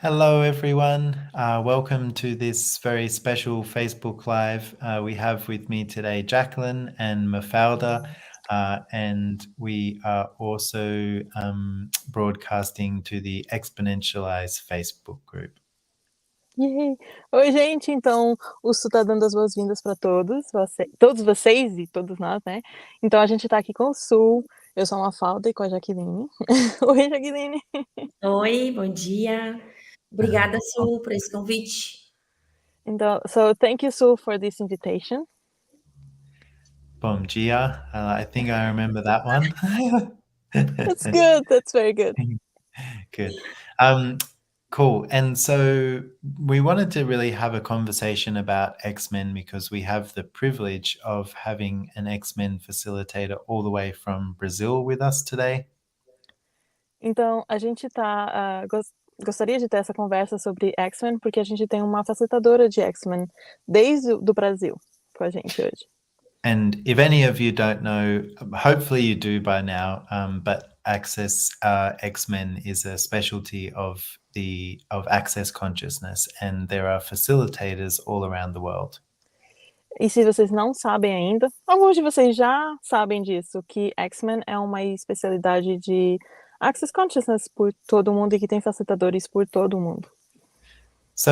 Hello, everyone. Welcome to this very special Facebook Live. We have with me today Jaqueline and Mafalda, and we are also broadcasting to the Exponentialize Facebook group. Yay. Oi, gente. Então, o Su tá dando as boas-vindas para todos vocês e todos nós, né? Então, a gente tá aqui com o Su. Eu sou a Mafalda e com a Jaqueline. Oi, Jaqueline. Oi, bom dia. Obrigada, Su, por esse convite. Então, so thank you, Su, for this invitation. Bom dia. I think I remember that one. That's good. That's very good. Good. Cool. And so we wanted to really have a conversation about X-Men because we have the privilege of having an X-Men facilitator all the way from Brazil with us today. Então, a gente gostaria de ter essa conversa sobre X-Men porque a gente tem uma facilitadora de X-Men desde o Brasil com a gente hoje. And if any of you don't know, hopefully you do by now, but Access X-Men is a specialty of Access Consciousness, and there are facilitators all around the world. E se vocês não sabem ainda, alguns de vocês já sabem disso, que X-Men é uma especialidade de Access Consciousness por todo mundo e que tem facilitadores por todo mundo. So,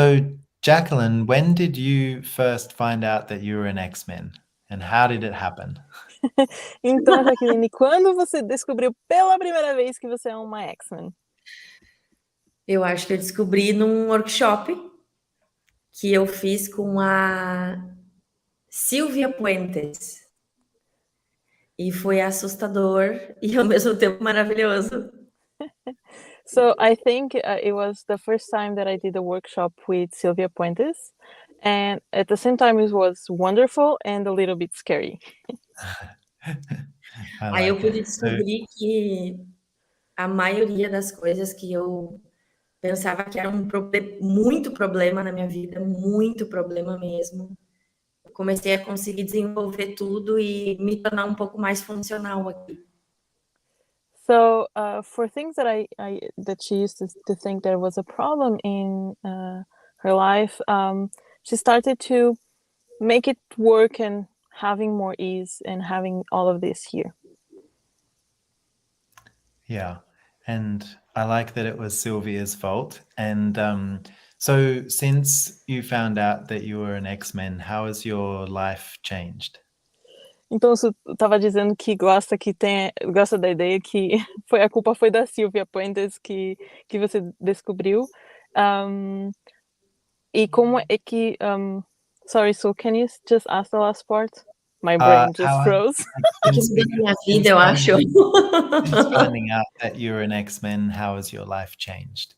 Jaqueline, when did you first find out that you were an X-Men? And how did it happen? Então, Jaqueline, quando você descobriu pela primeira vez que você é uma X-Men? Eu acho que eu descobri num workshop que eu fiz com a Silvia Puentes. E foi assustador e ao mesmo tempo maravilhoso. So I think it was the first time that I did a workshop with Silvia Puentes, and at the same time it was wonderful and a little bit scary. Aí eu pude descobrir que a maioria das coisas que eu pensava que era muito problema na minha vida, muito problema mesmo, eu comecei a conseguir desenvolver tudo e me tornar um pouco mais funcional aqui. So for things that that she used to think there was a problem in her life, she started to make it work and having more ease and having all of this here. Yeah, and I like that it was Sylvia's fault. And so since you found out that you were an X-Men, how has your life changed? Então, você estava dizendo que gosta da ideia que a culpa foi da Silvia Puentes que você descobriu. E como é que... sorry, so can you just ask the last part? My brain just froze. Minha vida, eu acho. Since finding out that you're an X-Men, how has your life changed?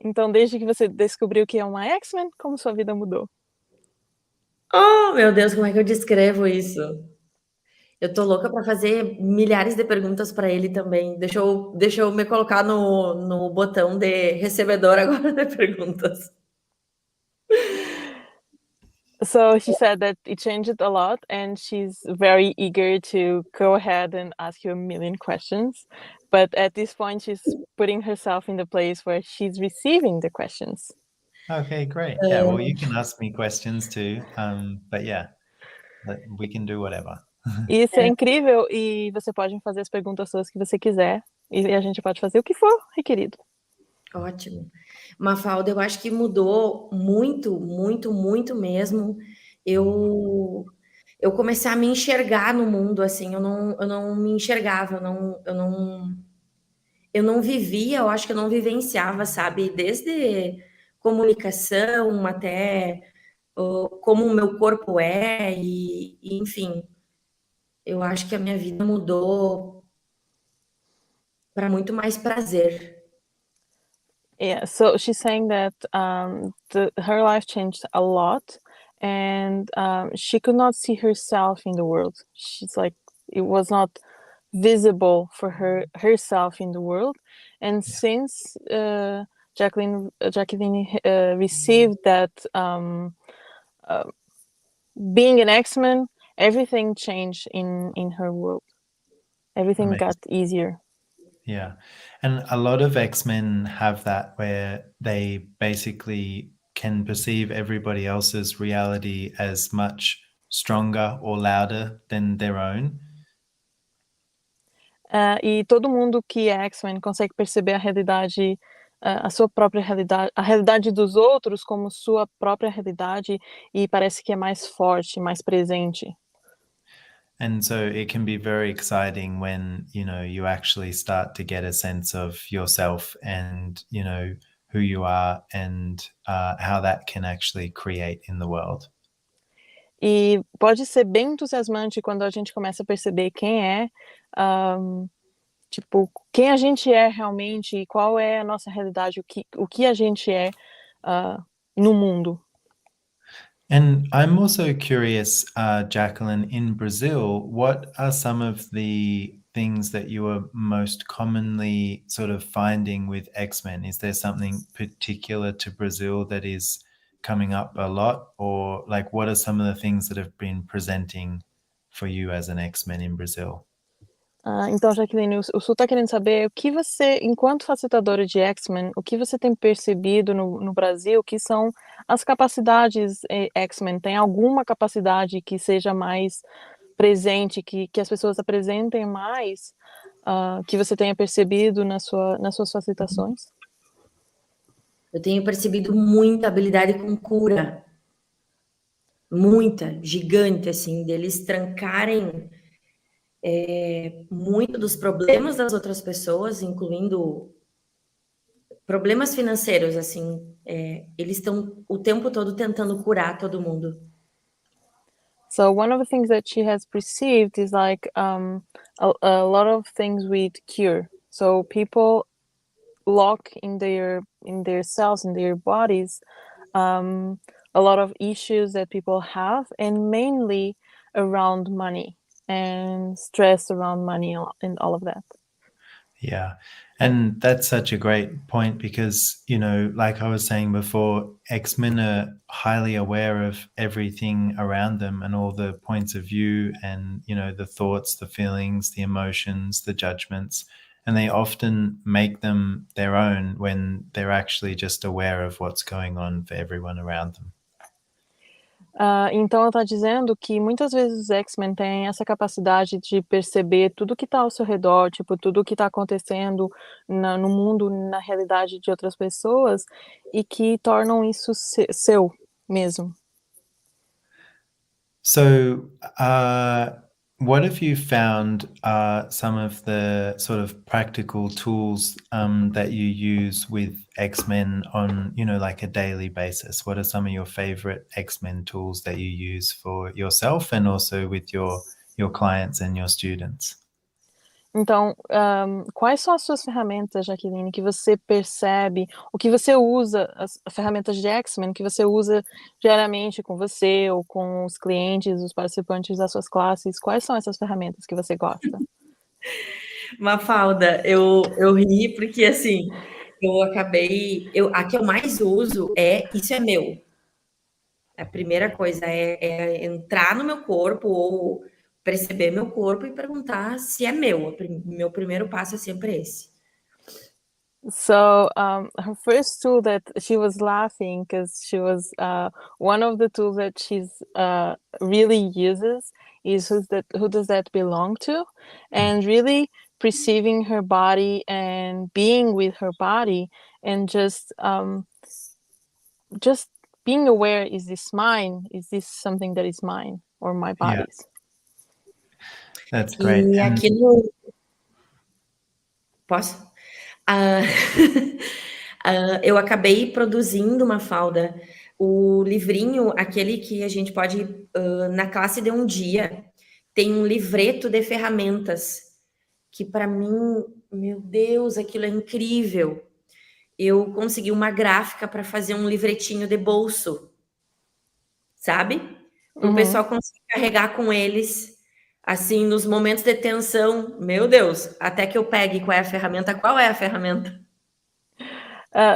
Então, desde que você descobriu que é uma X-Men, como sua vida mudou? Oh, meu Deus, como é que eu descrevo isso? Eu tô louca para fazer milhares de perguntas para ele também. Deixa eu me colocar no botão de recebedor agora de perguntas. So she said that it changed a lot and she's very eager to go ahead and ask you a million questions. But at this point, she's putting herself in the place where she's receiving the questions. Okay, great. Yeah, well, you can ask me questions too. But yeah, we can do whatever. Isso é incrível e você pode fazer as perguntas suas que você quiser e a gente pode fazer o que for requerido. Ótimo. Mafalda, eu acho que mudou muito, muito, muito mesmo. Eu comecei a me enxergar no mundo, assim, eu não me enxergava, eu não vivia, eu acho que eu não vivenciava, sabe? Desde comunicação até como o meu corpo é, e enfim, eu acho que a minha vida mudou para muito mais prazer. Yeah, so she's saying that her life changed a lot and she could not see herself in the world. She's like, it was not visible for herself in the world. And since Jaqueline received that being an X-Men, everything changed in her world. Everything got easier. Yeah. And a lot of X-Men have that where they basically can perceive everybody else's reality as much stronger or louder than their own. E todo mundo que é X-Men consegue perceber a realidade, a sua própria realidade, a realidade dos outros como sua própria realidade, e parece que é mais forte, mais presente. And so it can be very exciting when, you actually start to get a sense of yourself and, who you are and how that can actually create in the world. E pode ser bem entusiasmante quando a gente começa a perceber quem é, tipo, quem a gente é realmente e qual é a nossa realidade, o que a gente é no mundo. And I'm also curious, Jacqueline, in Brazil, what are some of the things that you are most commonly sort of finding with X-Men? Is there something particular to Brazil that is coming up a lot? Or like, what are some of the things that have been presenting for you as an X-Men in Brazil? Então, Jaqueline, o Sul está querendo saber o que você, enquanto facilitadora de X-Men, o que você tem percebido no Brasil que são as capacidades X-Men? Tem alguma capacidade que seja mais presente, que as pessoas apresentem mais, que você tenha percebido nas suas facilitações? Eu tenho percebido muita habilidade com cura. Muita, gigante, assim, deles trancarem muito dos problemas das outras pessoas, incluindo problemas financeiros, assim, eles estão o tempo todo tentando curar todo mundo. So one of the things that she has perceived is like a lot of things with cure. So people lock in their cells, in their bodies, a lot of issues that people have, and mainly around money and stress around money and all of that. Yeah. And that's such a great point because, like I was saying before, X-Men are highly aware of everything around them and all the points of view and, the thoughts, the feelings, the emotions, the judgments. And they often make them their own when they're actually just aware of what's going on for everyone around them. Então ela está dizendo que muitas vezes os X-Men têm essa capacidade de perceber tudo que está ao seu redor, tipo, tudo que está acontecendo no mundo, na realidade de outras pessoas, e que tornam isso seu mesmo. So, what have you found are some of the sort of practical tools that you use with X-Men on, like a daily basis? What are some of your favorite X-Men tools that you use for yourself and also with your clients and your students? Então, quais são as suas ferramentas, Jaqueline, que você percebe, o que você usa, as ferramentas de X-Men que você usa diariamente com você ou com os clientes, os participantes das suas classes? Quais são essas ferramentas que você gosta? Mafalda, eu ri porque, assim, a que eu mais uso isso é meu. A primeira coisa é entrar no meu corpo ou perceber meu corpo e perguntar se é meu. Meu primeiro passo é sempre esse. So her first tool that she was laughing because she was one of the tools that she's really uses is who does that belong to, and really perceiving her body and being with her body and just being aware, is this mine? Is this something that is mine or my body's? Yeah. That's great. E aqui no... Posso? Eu acabei produzindo, Mafalda, o livrinho, aquele que a gente pode, na classe de um dia, tem um livreto de ferramentas, que para mim, meu Deus, aquilo é incrível. Eu consegui uma gráfica para fazer um livretinho de bolso, sabe? Para o pessoal conseguir carregar com eles, assim, nos momentos de tensão. Meu Deus, até que eu pegue qual é a ferramenta.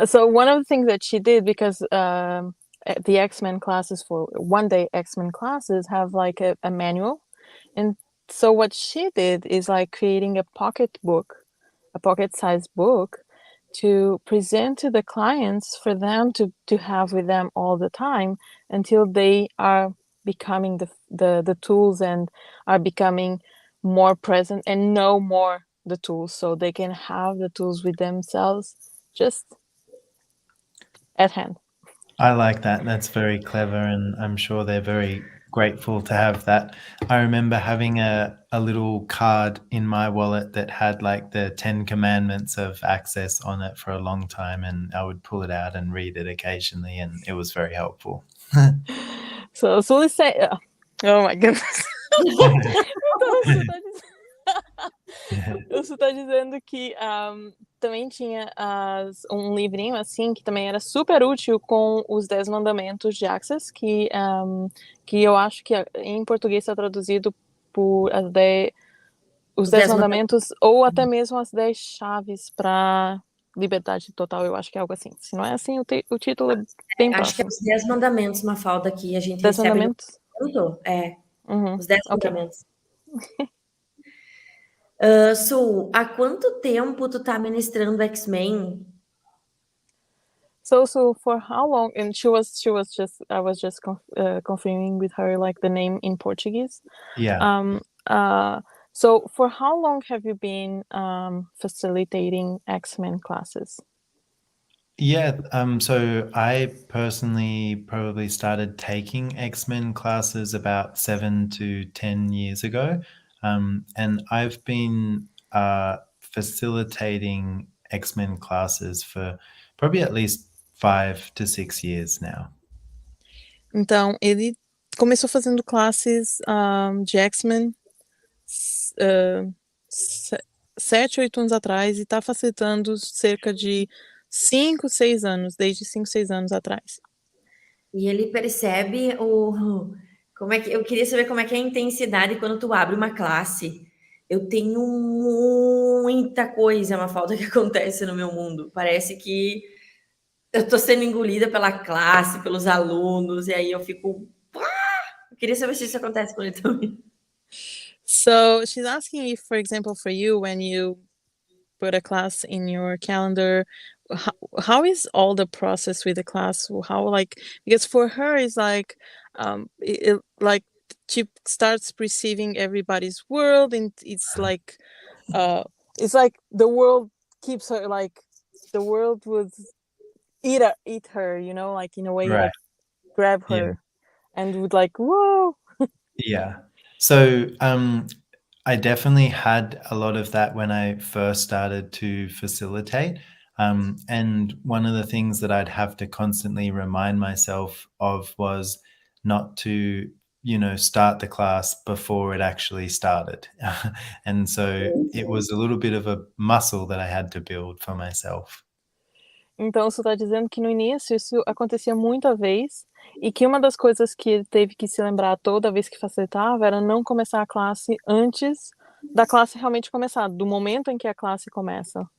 So one of the things that she did, because the X-Men classes, for one day X-Men classes, have like a manual, and so what she did is like creating a pocket book a pocket-sized book to present to the clients for them to have with them all the time until they are becoming the tools and are becoming more present and know more the tools, so they can have the tools with themselves just at hand. I like that. That's very clever, and I'm sure they're very grateful to have that. I remember having a little card in my wallet that had like the 10 commandments of access on it for a long time, and I would pull it out and read it occasionally, and it was very helpful. So Sully say, oh my goodness. Você tá dizendo que também tinha um livrinho assim que também era super útil com os 10 mandamentos de Access, que eu acho que em português está traduzido por os 10 mandamentos ou até mesmo as 10 chaves para liberdade total, eu acho que é algo assim. Se não é assim, o título é bem próximo. Acho que é os 10 mandamentos, uma falta que a gente 10 recebe mandamentos? Os 10 mandamentos. Su, há quanto tempo tu tá ministrando X-Men? So for how long? And I was just confirming with her like the name in Portuguese. Yeah. So for how long have you been facilitating X-Men classes? Yeah, so I personally probably started taking X-Men classes about 7 to 10 years ago. And I've been facilitating X-Men classes for probably at least 5 to 6 years now. Então, ele começou fazendo classes de X-Men 7, 8 anos atrás e está facilitando cerca de 5, 6 anos, desde 5, 6 anos atrás. E ele percebe como é que eu queria saber como é que é a intensidade quando tu abre uma classe. Eu tenho muita coisa, uma falta que acontece no meu mundo. Parece que eu tô sendo engolida pela classe, pelos alunos, e aí eu fico. Eu queria saber se isso acontece com ele também. So she's asking if, for example, for you, when you put a class in your calendar, how is all the process with the class? How, like, because for her it's like like she starts perceiving everybody's world, and it's like the world keeps her, like the world would eat her, you know, like in a way, Right. like grab her and would like, whoa. Yeah. So I definitely had a lot of that when I first started to facilitate. And one of the things that I'd have to constantly remind myself of was not to, start the class before it actually started. And so it was a little bit of a muscle that I had to build for myself. Então, você está dizendo que no início isso acontecia muita vez e que uma das coisas que ele teve que se lembrar toda vez que facilitava era não começar a classe antes da classe realmente começar, do momento em que a classe começa.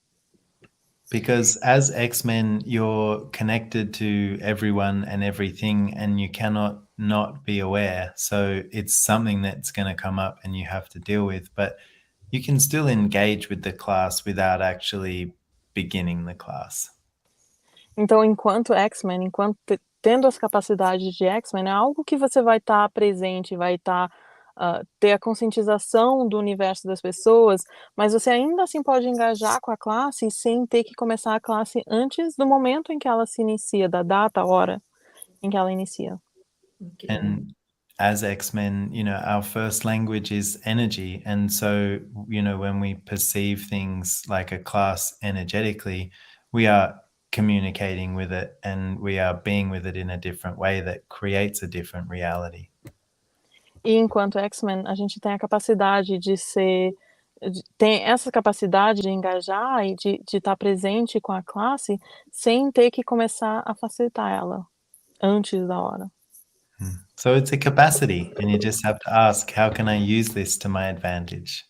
Because as X-Men, you're connected to everyone and everything, and you cannot not be aware. So it's something that's going to come up and you have to deal with, but you can still engage with the class without actually beginning the class. Então, enquanto X-Men, tendo as capacidades de X-Men, é algo que você vai estar presente, vai ter a conscientização do universo das pessoas, mas você ainda assim pode engajar com a classe sem ter que começar a classe antes do momento em que ela se inicia, da data, hora em que ela inicia. And as X-Men, our first language is energy. And so, when we perceive things like a class energetically, we are communicating with it and we are being with it in a different way that creates a different reality. E enquanto X-Men, a gente tem a capacidade tem essa capacidade de engajar e de estar presente com a classe sem ter que começar a facilitar ela antes da hora. So it's a capacity, and you just have to ask, how can I use this to my advantage?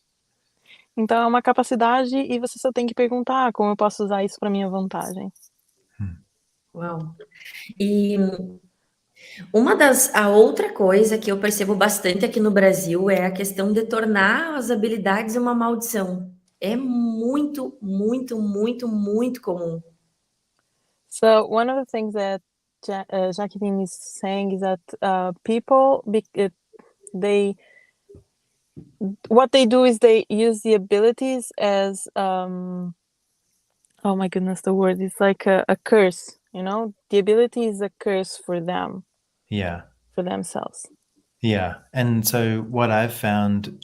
Então é uma capacidade e você só tem que perguntar como eu posso usar isso para minha vantagem. Uau! E a outra coisa que eu percebo bastante aqui no Brasil é a questão de tornar as habilidades uma maldição. É muito, muito, muito, muito comum. So one of the things that Jaqueline is saying is that people, what they do is they use the abilities as oh my goodness, the word is like a curse, you know. The ability is a curse for them, Yeah. for themselves. Yeah. And so what I've found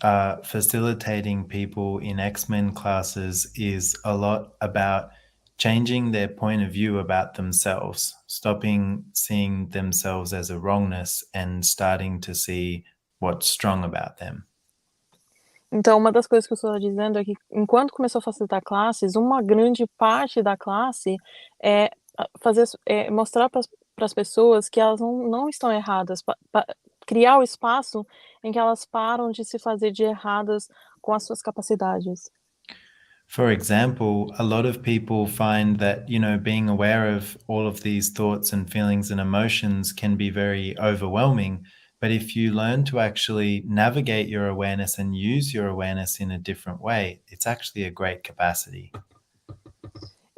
facilitating people in X-Men classes is a lot about changing their point of view about themselves, stopping seeing themselves as a wrongness and starting to see what's strong about them. Então, uma das coisas que eu estou dizendo é que, enquanto começou a facilitar classes, uma grande parte da classe é mostrar para as pessoas que elas não estão erradas, criar o espaço em que elas param de se fazer de erradas com as suas capacidades. For example, a lot of people find that, being aware of all of these thoughts and feelings and emotions can be very overwhelming. But if you learn to actually navigate your awareness and use your awareness in a different way, it's actually a great capacity.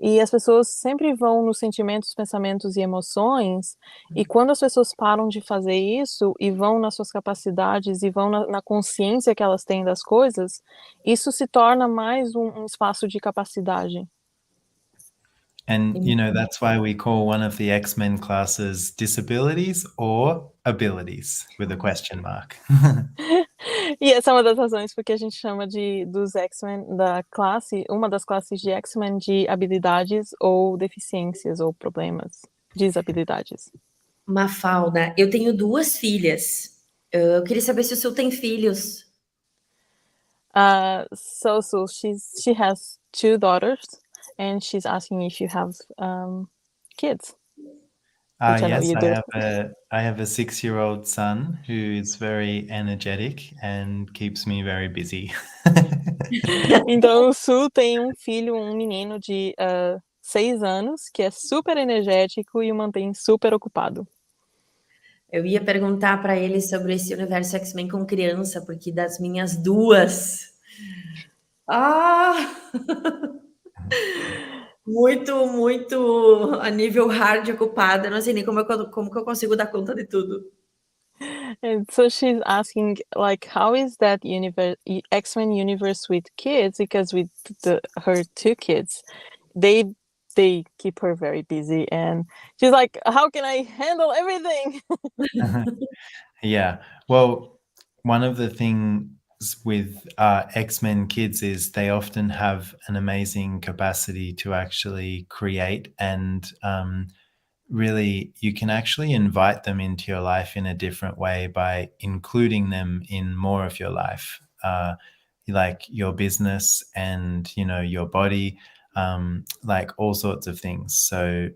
E as pessoas sempre vão nos sentimentos, pensamentos e emoções, e quando as pessoas param de fazer isso e vão nas suas capacidades e vão na consciência que elas têm das coisas, isso se torna mais um espaço de capacidade. And, that's why we call one of the X-Men classes disabilities or abilities with a question mark. E essa é uma das razões porque a gente chama dos X-Men da classe, uma das classes de X-Men, de habilidades ou deficiências ou problemas, desabilidades. Mafalda, eu tenho 2 filhas. Eu queria saber se o senhor tem filhos. So she has 2 daughters, and she's asking if you have kids. Which I know Yes, you do. I have a 6-year-old son who is very energetic and keeps me very busy. Então o Su tem um filho, um menino de 6 anos, que é super energético e o mantém super ocupado. Eu ia perguntar para ele sobre esse universo X-Men com criança, porque das minhas 2. Muito, muito a nível hard ocupada. Não sei nem como que eu consigo dar conta de tudo. And so she's asking, like, how is that X-Men universe with kids? Because with her 2 kids, they keep her very busy, and she's like, how can I handle everything? Yeah. Well, one of the things with X-Men kids is they often have an amazing capacity to actually create, and really you can actually invite them into your life in a different way by including them in more of your life, like your business and your body, like all sorts of things. So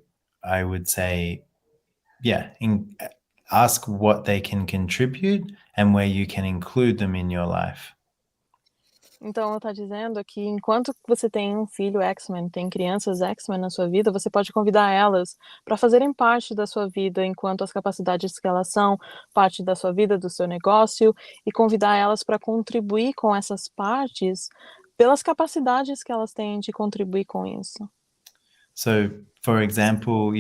I would say, ask what they can contribute and where you can include them in your life. Então, ela está dizendo que enquanto você tem um filho X-Men, tem crianças X-Men na sua vida, você pode convidar elas para fazerem parte da sua vida enquanto as capacidades que elas são, parte da sua vida, do seu negócio, e convidar elas para contribuir com essas partes pelas capacidades que elas têm de contribuir com isso. So, for example,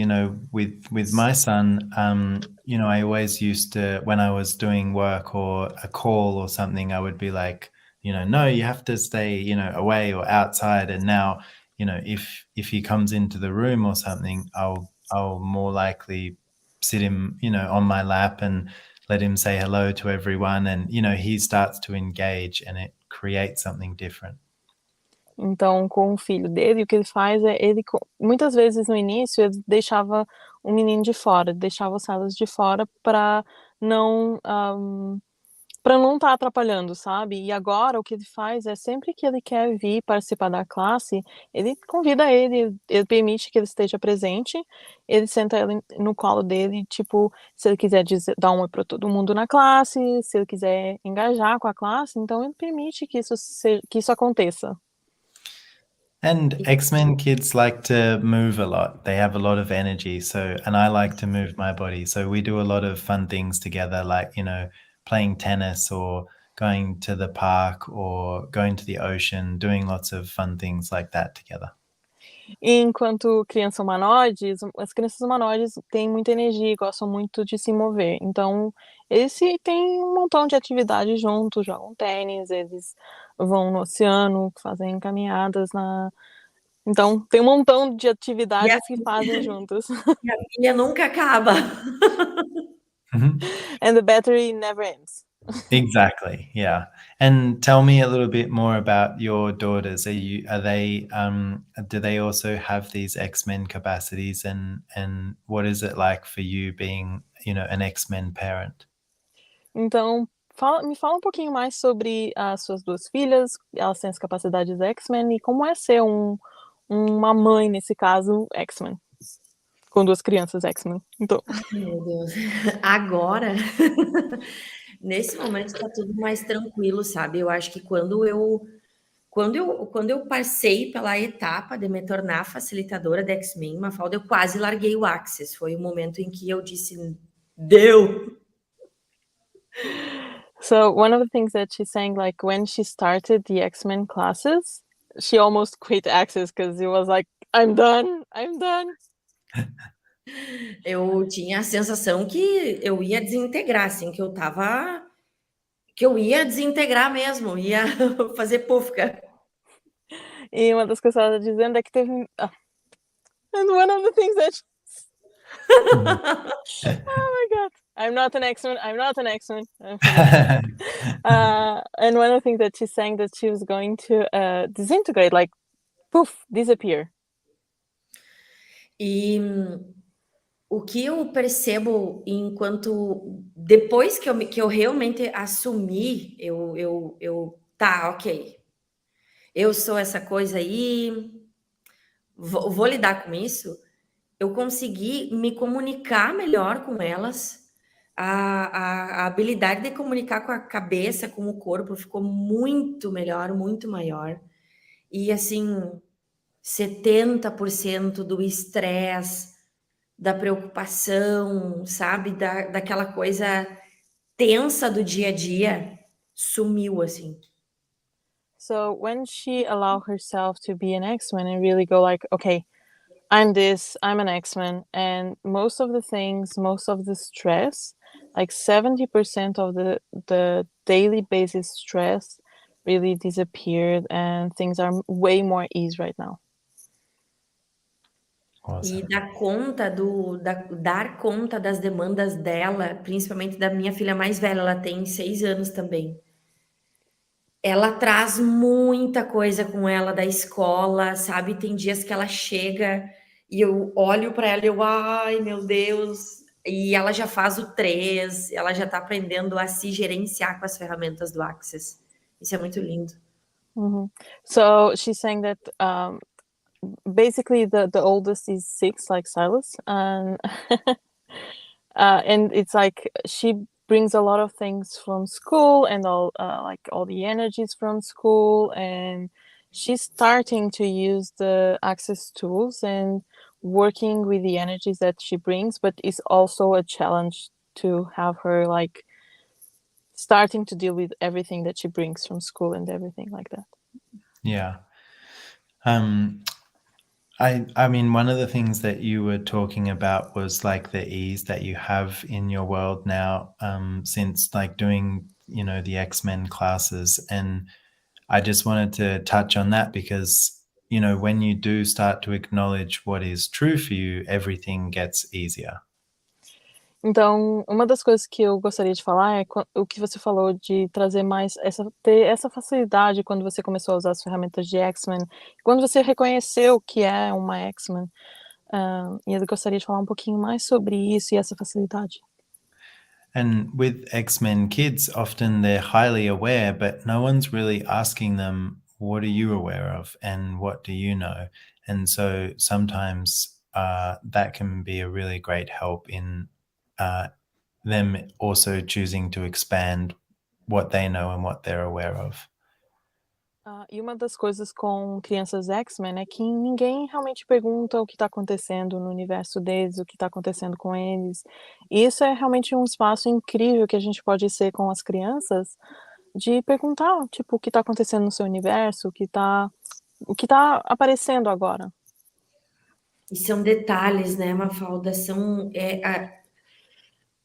with my son, I always used to, when I was doing work or a call or something, I would be like, no, you have to stay, away or outside. And now, if he comes into the room or something, I'll more likely sit him, on my lap and let him say hello to everyone. And, he starts to engage and it creates something different. Então, com o filho dele, o que ele faz é, muitas vezes no início, ele deixava o menino de fora, deixava as salas de fora para não estar atrapalhando, sabe? E agora o que ele faz é, sempre que ele quer vir participar da classe, ele convida ele permite que ele esteja presente, ele senta ele no colo dele, tipo, se ele quiser dar um oi para todo mundo na classe, se ele quiser engajar com a classe, então ele permite que isso aconteça. And X-Men kids like to move a lot. They have a lot of energy. And I like to move my body. So we do a lot of fun things together, like, playing tennis or, going to the park or going to the ocean, doing lots of fun things like that together. Enquanto criança humanoides, as crianças humanoides têm muita energia e gostam muito de se mover. Então, eles têm um montão de atividades juntos, jogam tênis, eles vão no oceano, fazem caminhadas então tem um montão de atividades que fazem juntos. E a pilha nunca acaba. And the battery never ends. Exactly. Yeah. And tell me a little bit more about your daughters. Do they also have these X-Men capacities, and what is it like for you being, an X-Men parent? Então, me fala um pouquinho mais sobre as suas 2 filhas, elas têm as capacidades X-Men e como é ser uma mãe, nesse caso, X-Men, com 2 crianças X-Men, então. Ai, meu Deus. Agora, nesse momento tá tudo mais tranquilo, sabe? Eu acho que quando eu passei pela etapa de me tornar facilitadora da X-Men, Mafalda, eu quase larguei o Access. Foi o momento em que eu disse: "Deu!" So one of the things that she's saying, like when she started the X-Men classes, she almost quit Access because it was like, I'm done. Eu tinha a sensação que eu ia desintegrar, assim, que eu ia desintegrar mesmo, ia fazer púfica. E uma das coisas que ela tá dizendo é que teve. And one of the things that. Oh my God. I'm not an X-Men. And one of the things that she's saying that she was going to disintegrate, like, poof, disappear. E o que eu percebo depois que eu realmente assumi, tá, ok, eu sou essa coisa aí, vou lidar com isso, eu consegui me comunicar melhor com elas, a habilidade de comunicar com a cabeça, com o corpo ficou muito melhor, muito maior, e assim, 70% do estresse, da preocupação, sabe, daquela coisa tensa do dia a dia, sumiu, assim. So when she allowed herself to be an X-Men and really go like, okay, I'm an X-Men, and most of the things, most of the stress, like 70% of the daily basis stress really disappeared, and things are way more ease right now. Awesome. E dar conta das demandas dela, principalmente da minha filha mais velha, ela tem 6 anos também. Ela traz muita coisa com ela da escola, sabe? Tem dias que ela chega e eu olho para ela e eu, ai, meu Deus. E ela já faz o 3, ela já tá aprendendo a se gerenciar com as ferramentas do Access. Isso é muito lindo. So she's saying that basically the oldest is 6, like Silas, and and it's like she brings a lot of things from school and all the energies from school, and she's starting to use the Access tools and working with the energies that she brings, but it's also a challenge to have her like starting to deal with everything that she brings from school and everything like that. Yeah. I mean, one of the things that you were talking about was like the ease that you have in your world now, since like doing, the X-Men classes. And I just wanted to touch on that because, when you do start to acknowledge what is true for you, everything gets easier. Então, uma das coisas que eu gostaria de falar é o que você falou de trazer mais ter essa facilidade quando você começou a usar as ferramentas de X-Men, quando você reconheceu que é uma X-Men. E eu gostaria de falar um pouquinho mais sobre isso e essa facilidade. And with X-Men kids, often they're highly aware, but no one's really asking them, what are you aware of and what do you know? And so sometimes that can be a really great help in them also choosing to expand what they know and what they're aware of. E uma das coisas com crianças X-Men é que ninguém realmente pergunta o que está acontecendo no universo deles, o que está acontecendo com eles. E isso é realmente um espaço incrível que a gente pode ser com as crianças, de perguntar, tipo, o que tá acontecendo no seu universo, o que tá aparecendo agora. E são detalhes, né, Mafalda?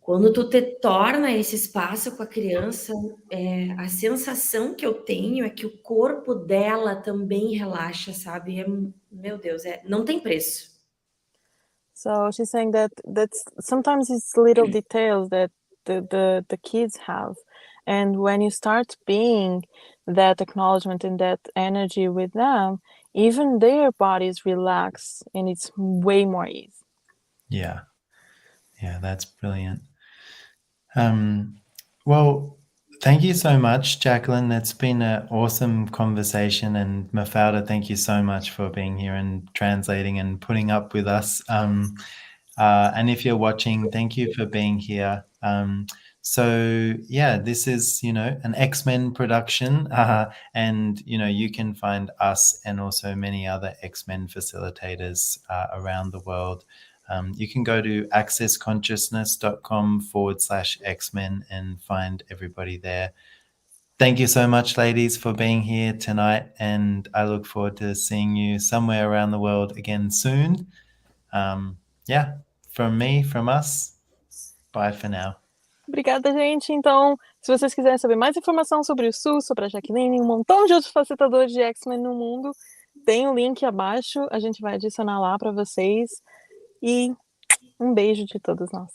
Quando tu te torna esse espaço com a criança, a sensação que eu tenho é que o corpo dela também relaxa, sabe? Meu Deus, não tem preço. So she's saying that sometimes it's little details that the kids have, and when you start being that acknowledgement and that energy with them, even their bodies relax, and it's way more easy. Yeah, that's brilliant. Well, thank you so much, Jaqueline. It's been an awesome conversation, and Mafalda, thank you so much for being here and translating and putting up with us. And if you're watching, thank you for being here. So yeah, this is, an X-Men production, and, you can find us and also many other X-Men facilitators around the world. You can go to accessconsciousness.com/X-Men and find everybody there. Thank you so much, ladies, for being here tonight, and I look forward to seeing you somewhere around the world again soon. From me, from us, bye for now. Obrigada, gente. Então, se vocês quiserem saber mais informação sobre o SUS, sobre a Jaqueline, um montão de outros facilitadores de X-Men no mundo, tem o link abaixo, a gente vai adicionar lá para vocês. E um beijo de todos nós.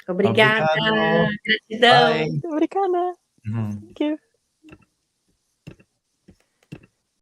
Obrigada. Obrigado. Gratidão. Bye. Obrigada. Thank you.